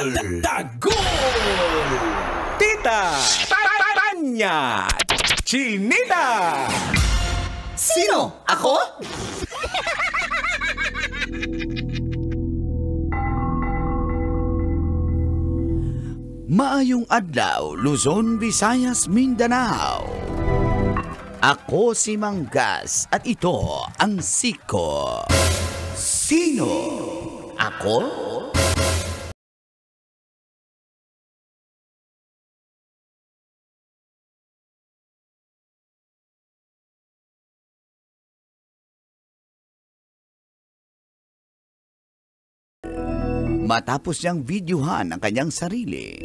Tagol! Tita! Tanya! Chinita! Sino? Ako? Maayong adlaw, Luzon, Visayas, Mindanao. Ako si Manggas at ito ang Siko. Sino? Ako? Matapos niyang videohan ang kanyang sarili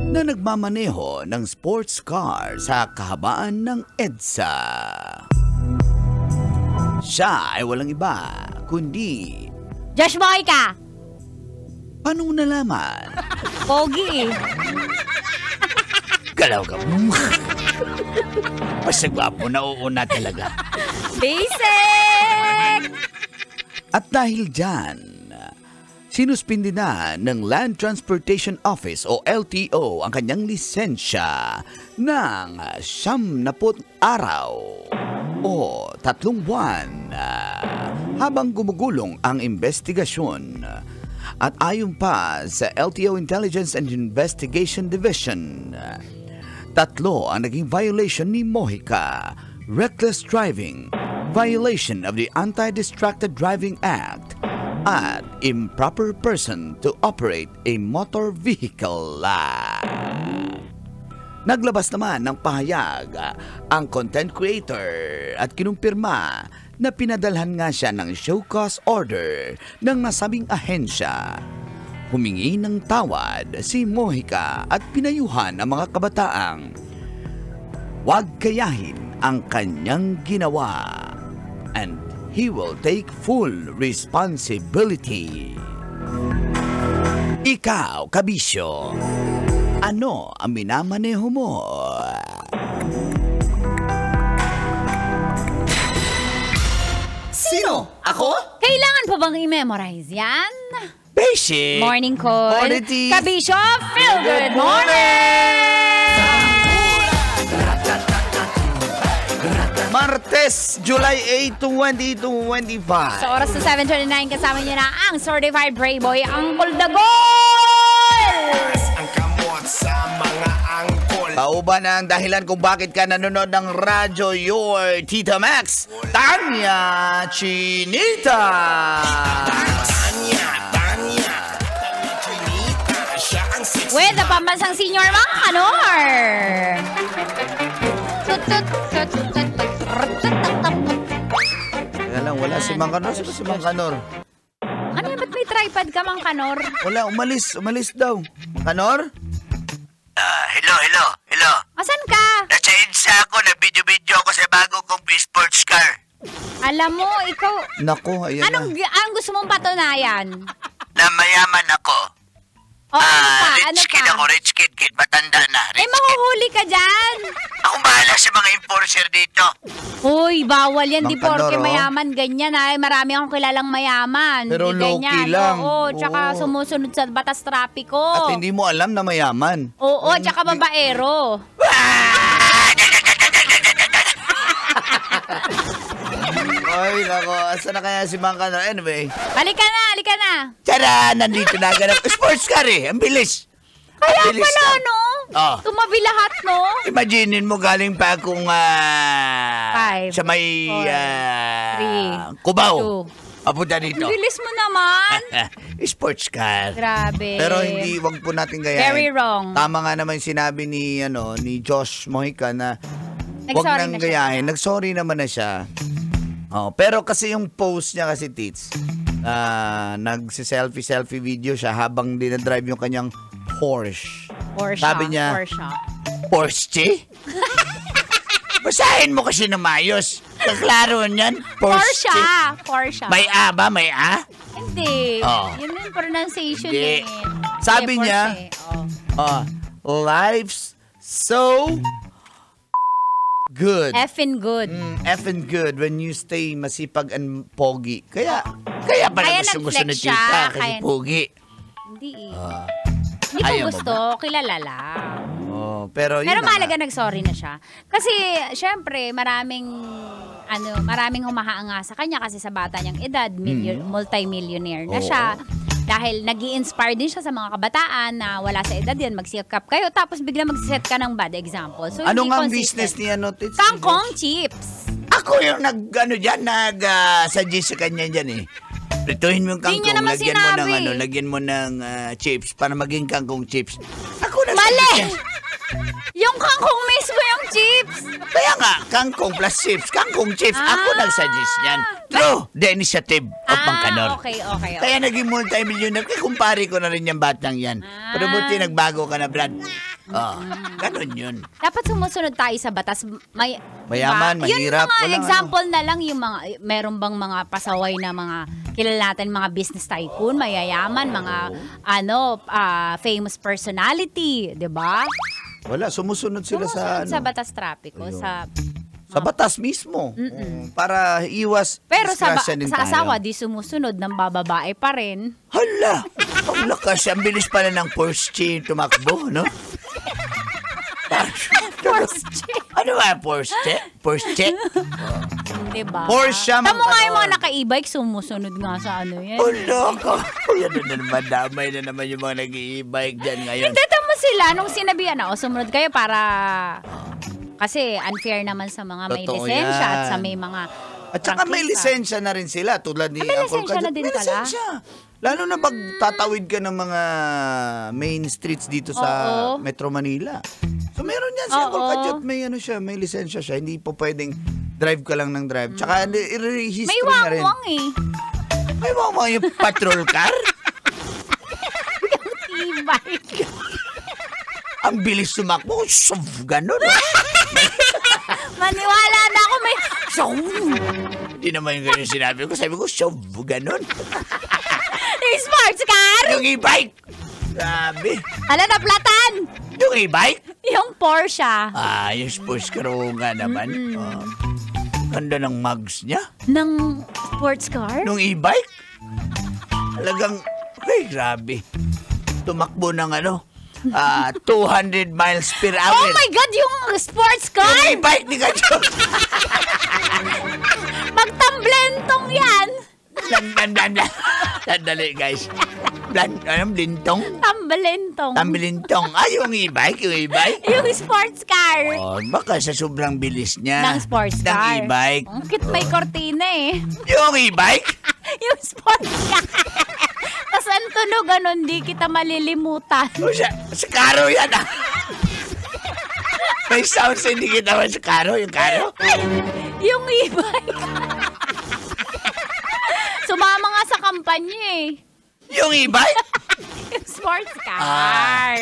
na nagmamaneho ng sports car sa kahabaan ng EDSA. Siya ay walang iba kundi Josh Mojica! paano mo nalaman? Pogi! Galaw ka. Basta gwapo na uuna talaga. Basic! At dahil dyan, sinuspindi na ng Land Transportation Office o LTO ang kanyang lisensya ng 90 araw o 3 buwan habang gumugulong ang investigasyon. At ayon pa sa LTO Intelligence and Investigation Division, 3 ang naging violation ni Mojica: reckless driving, violation of the Anti-Distracted Driving Act, at improper person to operate a motor vehicle. Naglabas naman ng pahayag ang content creator at kinumpirma na pinadalhan nga siya ng show cause order ng nasabing ahensya. Humingi ng tawad si Mojica at pinayuhan ang mga kabataang huwag gayahin ang kanyang ginawa, and he will take full responsibility. Ikaw, kabisyo, ano ang minamaneho mo? Sino? Ako? Kailangan pa bang i-memorize yan? Basic! Morning call. Quality. Kabisyo, feel good morning! Martes, July 8, 2025. Sa oras na 7:29, kasama niyo na ang Certified Brave Boy, Uncle Dagol! Ang kamot sa mga angkol. Pauban ang dahilan kung bakit ka nanonood ng radyo, your Tita Max, Tanya Chinita. Tanya, Chinita. Siya ang sexy. With the pambansang senior mga kanor! Kaya lang, wala si Mang Kanor. Sino si Mang Kanor? Ano yan? Ba't may tripod ka, Mang Kanor? Wala, umalis daw. Mang Kanor? Hello. Asan ka? Nasa EDSA ako, nag-video ako sa bago kong sports car. Alam mo, ikaw... Nako, ayan Anong gusto mong patunayan? Na mayaman ako. O, ano pa? Rich kid, matanda na. Mahuhuli ka dyan! Ako bahala sa mga enforcer dito. Uy, bawal yan, di Mang porke Kanor, mayaman, ganyan ay. Marami akong kilalang mayaman. Pero Di low-key ganyan. lang. Oo, tsaka Oo. sumusunod sa batas trapiko. At hindi mo alam na mayaman. Oo, tsaka babaero. Ay, nako. Asa na kaya si Mang Kanor? Anyway. Halika na. Tara, nandito na ganap. Sports car eh. Ang bilis. Kaya Ang bilis pala, na. no? Oh. Tumabi lahat, no? Imaginein mo galing pa akong 5, sa may 4, 3, Cubao. 2. Papunta dito. Bilis mo naman. Sports car. Grabe. Pero hindi, wag po natin gayahin. Very wrong. Tama nga naman sinabi ni Josh Mojica na wag Nag-sorry nang na siya. gayahin. Nag-sorry naman na siya. Oh, pero kasi yung post niya kasi, Tits, nagsi-selfie video siya habang dinadrive yung kanyang Porsche. Sabi niya, Porsche? Basahin mo kasi na mayos. Kaklaro niyan. Porsche. May A ba? May A? Hindi. Oh. Yun yung pronunciation Hindi. eh. Sabi Porsche. niya, Oh. life's so good. Effing good. Effing good when you stay masipag and pogi. Kaya pala Kaya gusto nag-flex ni siya, Tita kasi kaya- pogi. Hindi eh. Hindi ko Ayaw mo gusto, kilala lang. Oh, pero yun Pero na mahalaga nga. nag-sorry na siya. Kasi, syempre, maraming humahaanga sa kanya kasi sa bata niyang edad, multi-millionaire na Oo. siya. Dahil nag-i-inspire din siya sa mga kabataan na wala sa edad yan, mag-sikap kayo, tapos bigla mag-set ka ng bad example. So, Ano hindi nga ang consistent. business niya, no? Tits? Kangkong chips. Ako yung nag-suggest sa kanya dyan eh. Prituhin mo yung Di niya kangkong, naman sinabi. lagyan mo ng chips para maging kangkong chips. Ako Mali! nag-suggest. Yung kangkong mismo yung chips. Kaya nga, kangkong plus chips. Kangkong chips. Ako nag-suggest yan. Through the initiative of Bangkanor. Okay. Kaya naging multi-millionaire. Kaya kumpare ko na rin yung batang yan. Pero buti nagbago ka na, Brad. Ganon yun. Dapat sumusunod tayo sa batas. Mayaman, mahirap, Yun mga walang example na lang yung mga, meron bang mga pasaway na mga kilala natin, mga business tycoon, mayayaman, mga famous personality, di ba? Wala, sumusunod sila Sumusunod sa sa batas trapiko, sa batas mismo. Para iwas pero sa disgrasya din tayo. asawa, di sumusunod ng bababae pa rin. Hala! Ang lakas. Ang bilis pala ng Porsche tumakbo, no? Porsche. Ano ba, Porsche? Porsche? Di ba? Porsche, Tamo nga yung mga Bangkanor. naka-e-bike, sumusunod nga sa ano yan. Hala ka. Yan na naman. Damay na naman yung mga nag-i-bike dyan ngayon. Hindi, tamo sila. Nung sinabihan na, sumunod kayo para... Kasi unfair naman sa mga may Totoo lisensya yan. at sa may mga... At saka may prangkisa. lisensya na rin sila. Tulad ni may Uncle lisensya Kajat. na din May pala. lisensya. Lalo na pag tatawid ka ng mga main streets dito sa Oo. Metro Manila. So meron yan si Uncle Oo. Kajat. May lisensya siya. Hindi po pwedeng drive ka lang ng drive. Tsaka i-history May na rin. wangwang eh. May wangwang yung patrol car. E-bike. Ang bilis sumakbo. Shove, ganun. Maniwala na ako may... Hindi naman yung ganun sinabi ko. Sabi ko, shove, ganun. Yung sports car! Yung e-bike. Grabe. Ala na platan! Yung e-bike. Yung Porsche. Yung sports car nga naman. Ganda ng mugs niya. Ng sports car? Nung e-bike. Talagang, grabe. Tumakbo ng 200 miles per hour. Oh my God! Yung sports car! Yung e-bike ni Kajo. Magtamblentong yan! Sandali, guys. Blintong? Tamblentong. Tambilintong. Yung e-bike, Yung sports car. Baka sa sobrang bilis niya. Ng sports car. Ng e-bike. Ang cute, may kortina eh. Yung e-bike? Yung sports car. Tapos ang tunog, di kita malilimutan. Sa karo yan May sounds hindi kita sa karo. Yung karo? Yung e-bike. Sumama nga sa kampanya eh. Yung e-bike? Yung sports car.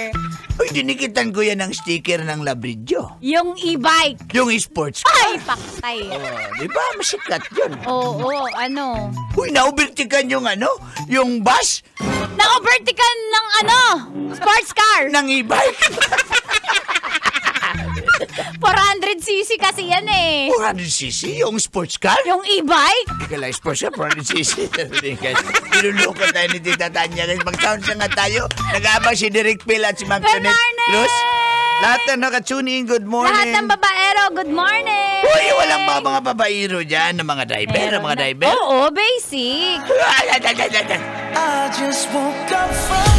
Uy, dinikitan ko yan ng sticker ng Labridyo. Yung e-bike. Yung sports car. Ay, paktay. Di ba? Masikat yun. Oo, Uy, naubertikan yung yung bus Na-overtikan ng sports car. ng e-bike. 400cc kasi yan eh. 400cc yung sports car? Yung e-bike. Kala sports car, 400cc. Pinuloko tayo ni Tita Tanya. Guys, mag-sound na nga tayo. Nag-aabang si Derek Phil at si Ma'am Good Tonette morning! Cruz. Lahat na nakatune in, good morning. Lahat ng babaero, good morning. Uy, walang mga babaero dyan, ng mga driver, Meron ng mga na. driver. Oo, basic. I just woke up from